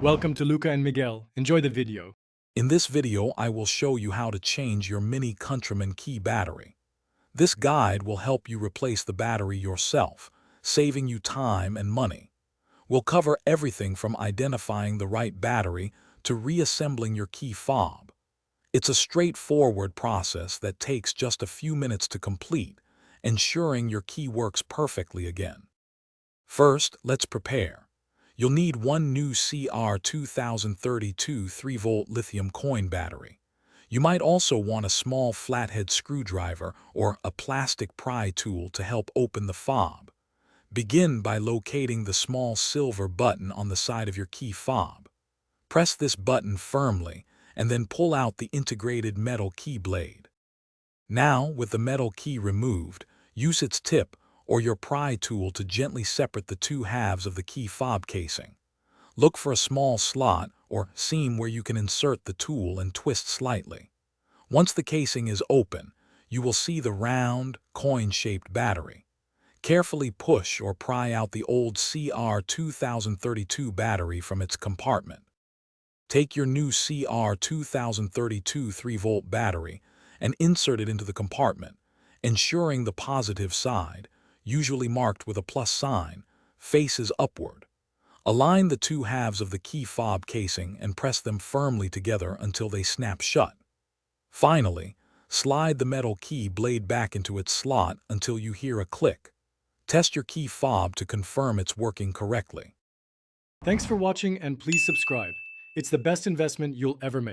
Welcome to Luca and Miguel. Enjoy the video. In this video, I will show you how to change your Mini Countryman key battery. This guide will help you replace the battery yourself, saving you time and money. We'll cover everything from identifying the right battery to reassembling your key fob. It's a straightforward process that takes just a few minutes to complete, ensuring your key works perfectly again. First, let's prepare. You'll need one new CR 2032 3-volt lithium coin battery. You might also want a small flathead screwdriver or a plastic pry tool to help open the fob. Begin by locating the small silver button on the side of your key fob. Press this button firmly and then pull out the integrated metal key blade. Now, with the metal key removed, use its tip or your pry tool to gently separate the two halves of the key fob casing. Look for a small slot or seam where you can insert the tool and twist slightly. Once the casing is open, you will see the round, coin-shaped battery. Carefully push or pry out the old CR 2032 battery from its compartment. Take your new CR 2032 3-volt battery and insert it into the compartment, ensuring the positive side, usually marked with a plus sign, faces upward. Align the two halves of the key fob casing and press them firmly together until they snap shut. Finally, slide the metal key blade back into its slot until you hear a click. Test your key fob to confirm it's working correctly. Thanks for watching and please subscribe. It's the best investment you'll ever make.